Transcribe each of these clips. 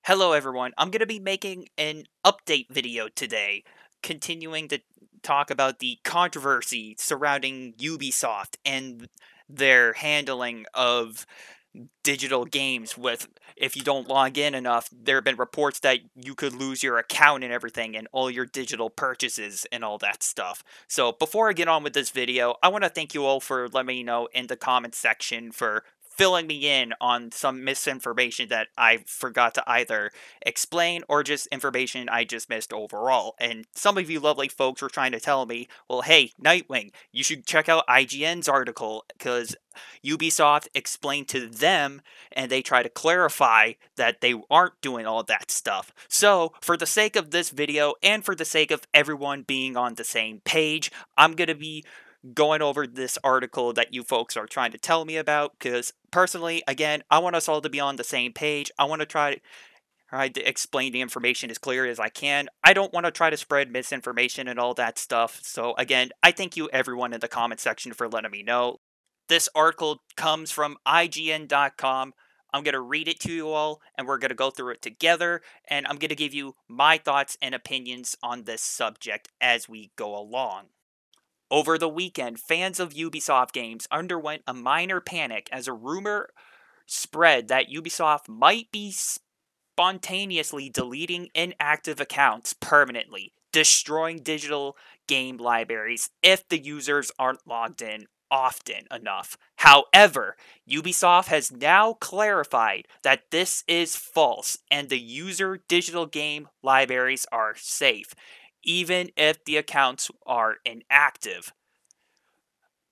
Hello everyone, I'm going to be making an update video today, continuing to talk about the controversy surrounding Ubisoft and their handling of digital games with if you don't log in enough, there have been reports that you could lose your account and everything and all your digital purchases and all that stuff. So before I get on with this video, I want to thank you all for letting me know in the comments section for filling me in on some misinformation that I forgot to either explain or just information I just missed overall. And some of you lovely folks were trying to tell me, well, hey, Nightwing, you should check out IGN's article because Ubisoft explained to them and they try to clarify that they aren't doing all that stuff. So, for the sake of this video and for the sake of everyone being on the same page, I'm going to be going over this article that you folks are trying to tell me about because personally, again, I want us all to be on the same page. I want to try to explain the information as clear as I can. I don't want to try to spread misinformation and all that stuff. So again, I thank you everyone in the comment section for letting me know. This article comes from IGN.com. I'm going to read it to you all, and we're going to go through it together, and I'm going to give you my thoughts and opinions on this subject as we go along. Over the weekend, fans of Ubisoft games underwent a minor panic as a rumor spread that Ubisoft might be spontaneously deleting inactive accounts permanently, destroying digital game libraries if the users aren't logged in often enough. However, Ubisoft has now clarified that this is false and the user digital game libraries are safe, even if the accounts are inactive.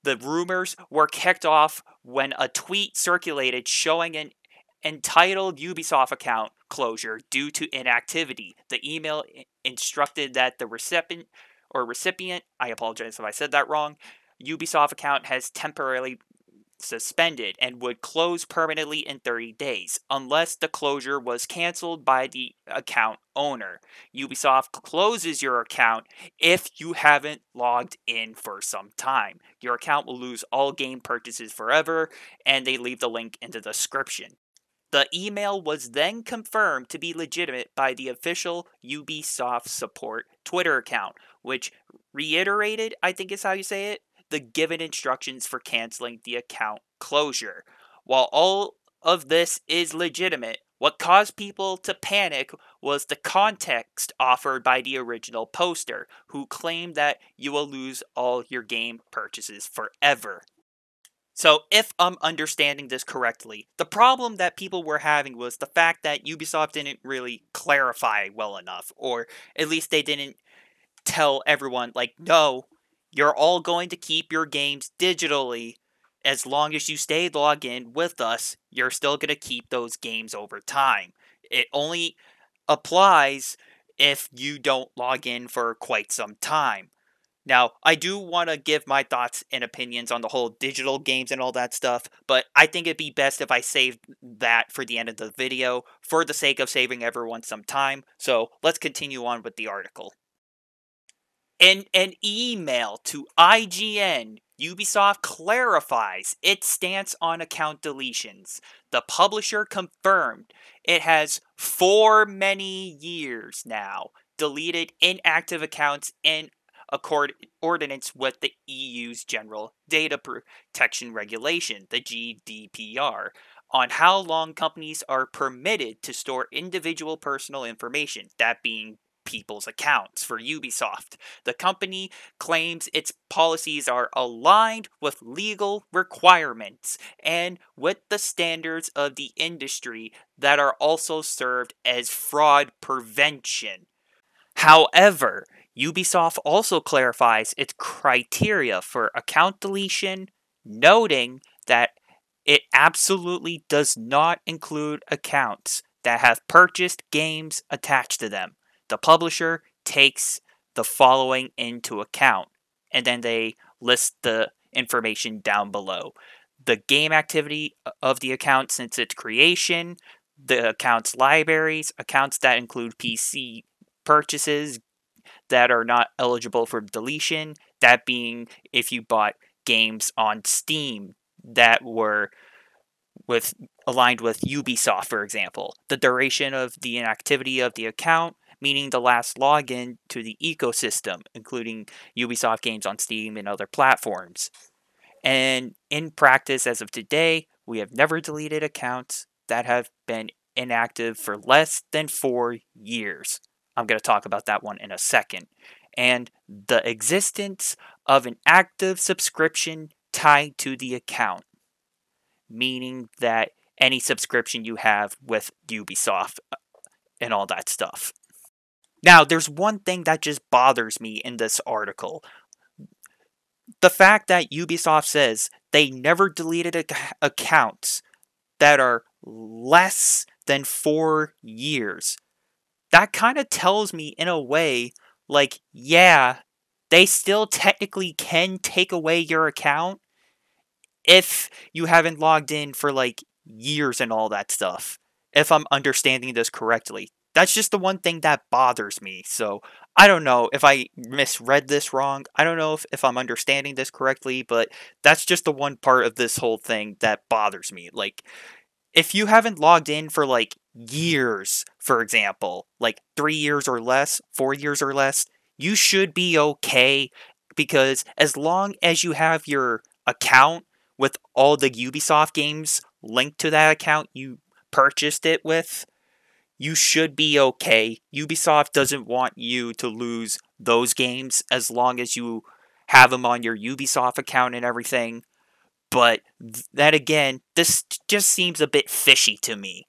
The rumors were kicked off when a tweet circulated showing an entitled Ubisoft account closure due to inactivity. The email instructed that the recipient, I apologize if I said that wrong, Ubisoft account has temporarily suspended and would close permanently in 30 days unless the closure was canceled by the account owner. Ubisoft closes your account if you haven't logged in for some time. Your account will lose all game purchases forever, and they leave the link in the description. The email was then confirmed to be legitimate by the official Ubisoft support Twitter account, which reiterated, I think is how you say it, the given instructions for canceling the account closure. While all of this is legitimate, what caused people to panic was the context offered by the original poster, who claimed that you will lose all your game purchases forever. So, if I'm understanding this correctly, the problem that people were having was the fact that Ubisoft didn't really clarify well enough, or at least they didn't tell everyone, like, no, you're all going to keep your games digitally. As long as you stay logged in with us, you're still going to keep those games over time. It only applies if you don't log in for quite some time. Now, I do want to give my thoughts and opinions on the whole digital games and all that stuff, but I think it'd be best if I save that for the end of the video for the sake of saving everyone some time. So let's continue on with the article. In an email to IGN, Ubisoft clarifies its stance on account deletions. The publisher confirmed it has for many years now deleted inactive accounts in accordance with the EU's General Data Protection Regulation, the GDPR, on how long companies are permitted to store individual personal information, that being people's accounts for Ubisoft. The company claims its policies are aligned with legal requirements and with the standards of the industry that are also served as fraud prevention. However, Ubisoft also clarifies its criteria for account deletion, noting that it absolutely does not include accounts that have purchased games attached to them. The publisher takes the following into account, and then they list the information down below. The game activity of the account since its creation, the account's libraries, accounts that include PC purchases that are not eligible for deletion, that being if you bought games on Steam that were with aligned with Ubisoft, for example. The duration of the inactivity of the account, meaning the last login to the ecosystem, including Ubisoft games on Steam and other platforms. And in practice, as of today, we have never deleted accounts that have been inactive for less than 4 years. I'm going to talk about that one in a second. And the existence of an active subscription tied to the account, meaning that any subscription you have with Ubisoft and all that stuff. Now, there's one thing that just bothers me in this article. The fact that Ubisoft says they never deleted accounts that are less than 4 years. That kind of tells me in a way, like, yeah, they still technically can take away your account if you haven't logged in for like years and all that stuff. If I'm understanding this correctly. That's just the one thing that bothers me. So I don't know if I misread this wrong. I don't know if I'm understanding this correctly, but that's just the one part of this whole thing that bothers me. Like, if you haven't logged in for like years, for example, like 3 years or less, 4 years or less, you should be okay because as long as you have your account with all the Ubisoft games linked to that account you purchased it with, you should be okay. Ubisoft doesn't want you to lose those games as long as you have them on your Ubisoft account and everything. But that again, this just seems a bit fishy to me.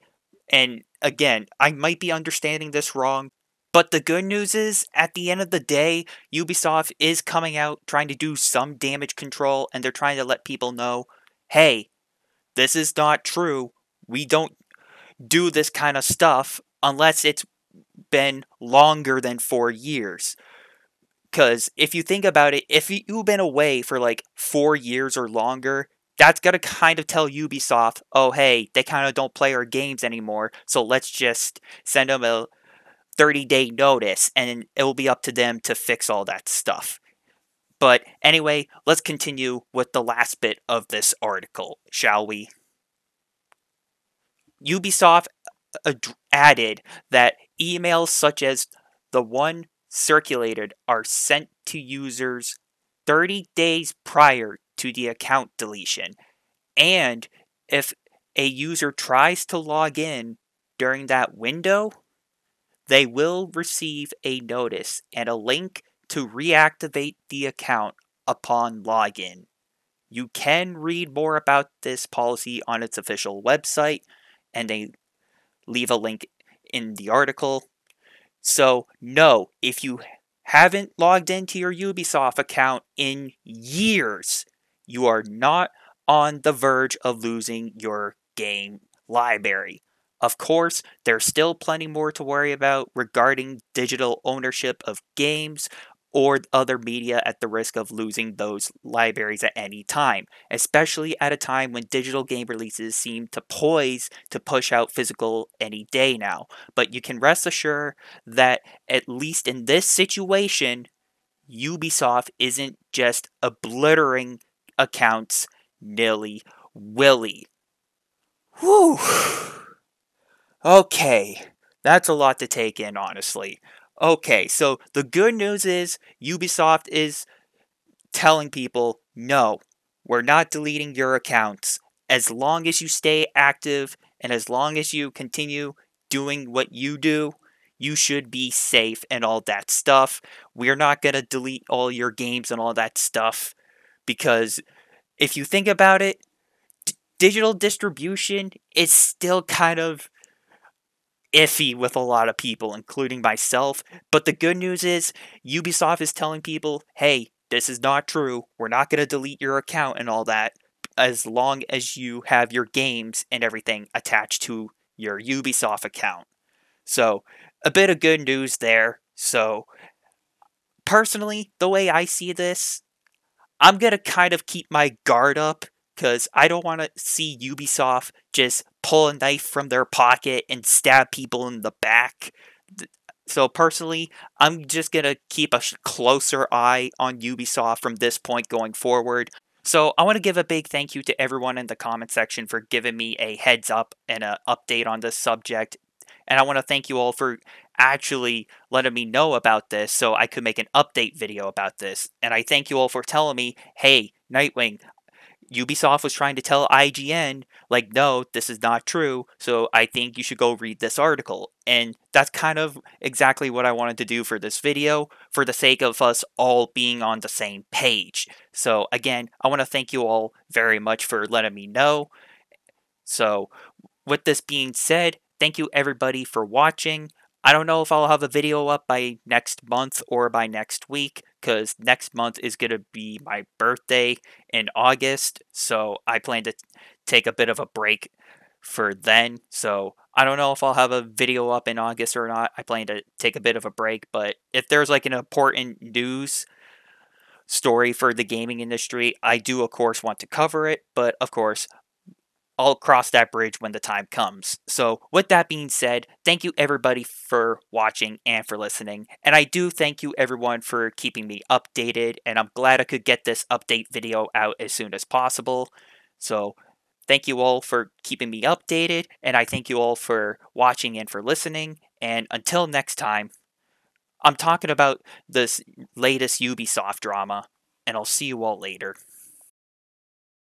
And again, I might be understanding this wrong, but the good news is, at the end of the day, Ubisoft is coming out trying to do some damage control, and they're trying to let people know, hey, this is not true. We don't do this kind of stuff unless it's been longer than 4 years. Because if you think about it, if you've been away for like 4 years or longer, that's going to kind of tell Ubisoft, oh, hey, they kind of don't play our games anymore, so let's just send them a 30-day notice, and it will be up to them to fix all that stuff. But anyway, let's continue with the last bit of this article, shall we? Ubisoft added that emails such as the one circulated are sent to users 30 days prior to the account deletion. And if a user tries to log in during that window, they will receive a notice and a link to reactivate the account upon login. You can read more about this policy on its official website, and they leave a link in the article. So, no, if you haven't logged into your Ubisoft account in years, you are not on the verge of losing your game library. Of course, there's still plenty more to worry about regarding digital ownership of games or other media at the risk of losing those libraries at any time, especially at a time when digital game releases seem to poise to push out physical any day now. But you can rest assured that at least in this situation, Ubisoft isn't just obliterating accounts nilly-willy. Whew. Okay, that's a lot to take in, honestly. Okay, so the good news is Ubisoft is telling people, no, we're not deleting your accounts. As long as you stay active and as long as you continue doing what you do, you should be safe and all that stuff. We're not going to delete all your games and all that stuff because if you think about it, digital distribution is still kind of iffy with a lot of people, including myself. But the good news is Ubisoft is telling people, hey, this is not true. We're not going to delete your account and all that as long as you have your games and everything attached to your Ubisoft account. So, a bit of good news there. So, personally, the way I see this, I'm going to kind of keep my guard up because I don't want to see Ubisoft just pull a knife from their pocket and stab people in the back. So personally, I'm just going to keep a closer eye on Ubisoft from this point going forward. So I want to give a big thank you to everyone in the comment section for giving me a heads up and an update on this subject. And I want to thank you all for actually letting me know about this so I could make an update video about this. And I thank you all for telling me, hey, Nightwing, Ubisoft was trying to tell IGN, like, no, this is not true, so I think you should go read this article. And that's kind of exactly what I wanted to do for this video, for the sake of us all being on the same page. So, again, I want to thank you all very much for letting me know. So, with this being said, thank you everybody for watching. I don't know if I'll have a video up by next month or by next week, because next month is going to be my birthday in August, so I plan to take a bit of a break for then. So I don't know if I'll have a video up in August or not. I plan to take a bit of a break, but if there's like an important news story for the gaming industry, I do of course want to cover it, but of course I'll cross that bridge when the time comes. So, with that being said, thank you everybody for watching and for listening. And I do thank you everyone for keeping me updated. And I'm glad I could get this update video out as soon as possible. So, thank you all for keeping me updated. And I thank you all for watching and for listening. And until next time, I'm talking about this latest Ubisoft drama. And I'll see you all later.